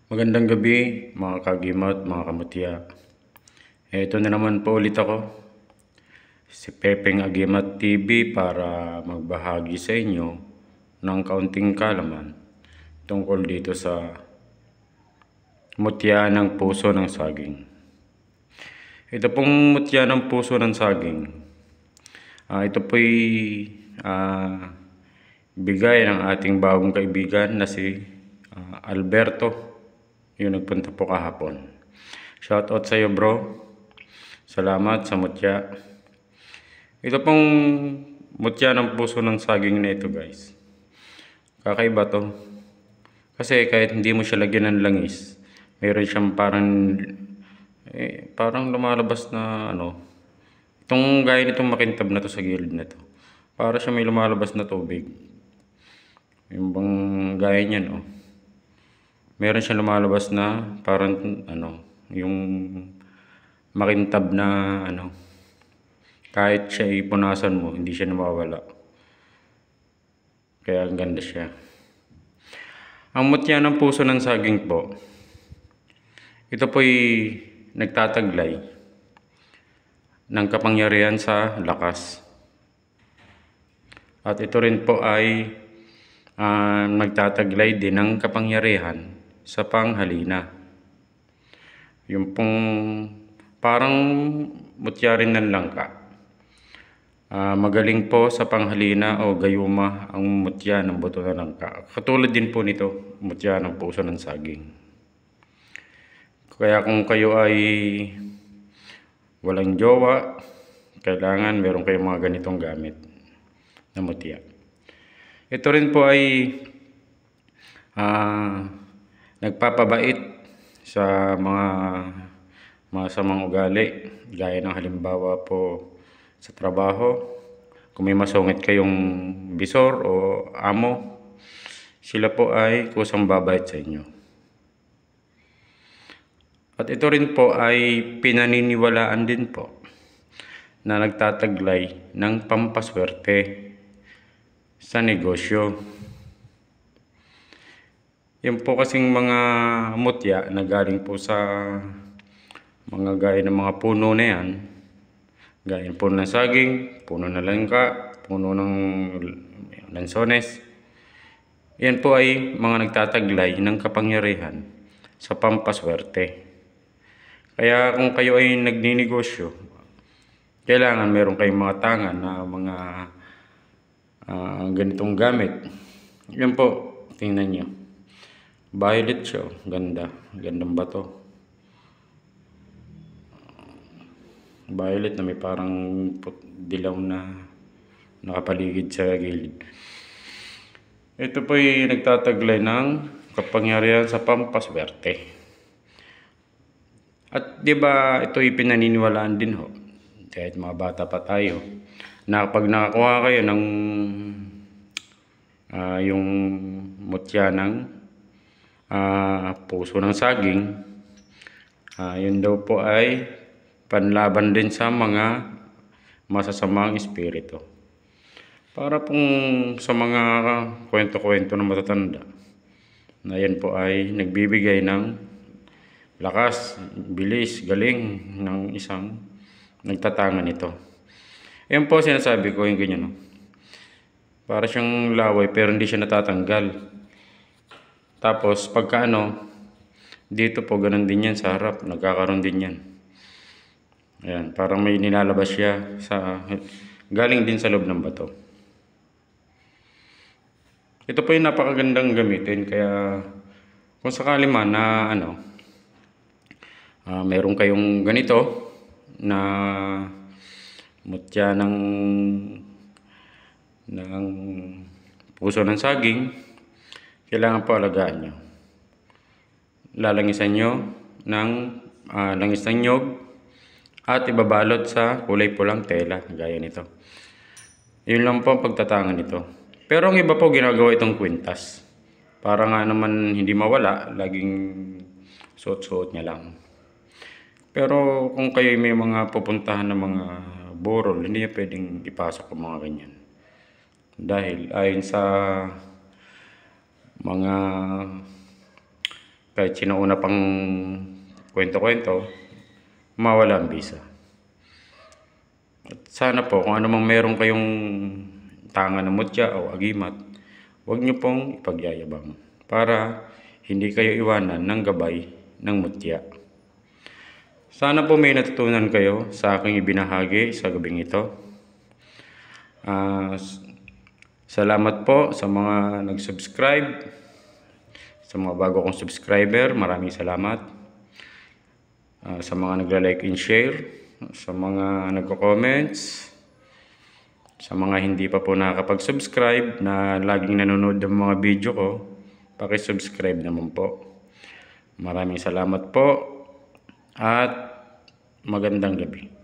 Magandang gabi mga kagimat, mga kamutya. Ito na naman po ulit ako, si Pepeng Agimat TV para magbahagi sa inyo ng kaunting kalaman tungkol dito sa mutya ng puso ng saging. Ito pong mutya ng puso ng saging, ito po'y bigay ng ating bagong kaibigan na si Alberto, yung nagpunta po kahapon. Shoutout sa iyo, bro. Salamat sa mutya. Ito pong mutya ng puso ng saging na ito, guys. Kakaiba to. Kasi kahit hindi mo siya lagyan ng langis, mayroon siyang parang lumalabas na itong gaya nitong makintab na to sa gilid na to. Para siya may lumalabas na tubig. Yung bang gaya niyan, oh. Meron siyang lumalabas na parang yung makintab na kahit siya ipunasan mo, hindi siya nawawala. Kaya ang ganda siya. Ang mutya ng puso ng saging po, ito po'y nagtataglay ng kapangyarihan sa lakas. At ito rin po ay nagtataglay din ng kapangyarihan sa panghalina. Yung pong parang mutya rin ng langka. Magaling po sa panghalina o gayuma ang mutya ng buto ng langka. Katulad din po nito, mutya ng puso ng saging. Kaya kung kayo ay walang jowa, kailangan meron kayong mga ganitong gamit na mutya. Ito rin po ay nagpapabait sa mga masamang ugali, gaya ng halimbawa po sa trabaho. Kung may masungit kayong bisor o amo, sila po ay kusang babait sa inyo. At ito rin po ay pinaniniwalaan din po na nagtataglay ng pampaswerte sa negosyo. Yan po kasing mga mutya na galing po sa mga gaya ng mga puno na yan. Gaya ng puno ng saging, puno ng langka, puno ng lansones. Yan po ay mga nagtataglay ng kapangyarihan sa pampaswerte. Kaya kung kayo ay nagninegosyo, kailangan meron kayong mga tangan na mga ganitong gamit. Yan po, tingnan nyo. Violet siya, ganda. Gandang bato. Violet na may parang dilaw na nakapaligid sa gilid. Ito po ay nagtataglay ng kapangyarihan sa pampaswerte. At di ba ito ay pinaniniwalaan din ho, kahit mga bata pa tayo, na pag nakakuha kayo ng yung mutya ng puso ng saging, yun daw po ay panlaban din sa mga masasamang espiritu. Para pong sa mga kwento-kwento na matatanda, na yan po ay nagbibigay ng lakas, bilis, galing ng isang nagtatangan nito. Yan po sinasabi ko, yung ganyan. Para siyang laway pero hindi siya natatanggal. Tapos pagka dito po ganun din yan sa harap, nagkakaroon din yan. Ayan, parang may nilalabas siya galing din sa loob ng bato. Ito po yung napakagandang gamitin, kaya kung sakali man na meron kayong ganito na mutya ng puso ng saging, kailangan po alagaan nyo. Lalangisan nyo ng langis ng nyog at ibabalot sa kulay pulang tela, gaya nito. Yun lang po ang pagtatangan nito. Pero ang iba po ginagawa itong kwintas. Para nga naman hindi mawala, laging suot-suot niya lang. Pero kung kayo may mga pupuntahan ng mga burol, hindi niya pwedeng ipasok ang mga ganyan. Dahil ayon sa mga kahit sinauna pang kwento-kwento, mawala ang bisa. At sana po kung ano mang meron kayong tangan ng mutya o agimat, huwag nyo pong ipagyayabang para hindi kayo iwanan ng gabay ng mutya. Sana po may natutunan kayo sa aking ibinahagi sa gabing ito. Salamat po sa mga nag-subscribe, sa mga bago kong subscriber, maraming salamat. Sa mga nagla-like and share, sa mga nagko-comments, sa mga hindi pa po nakakapag-subscribe na laging nanonood ng mga video ko, paki-subscribe naman po. Maraming salamat po at magandang gabi.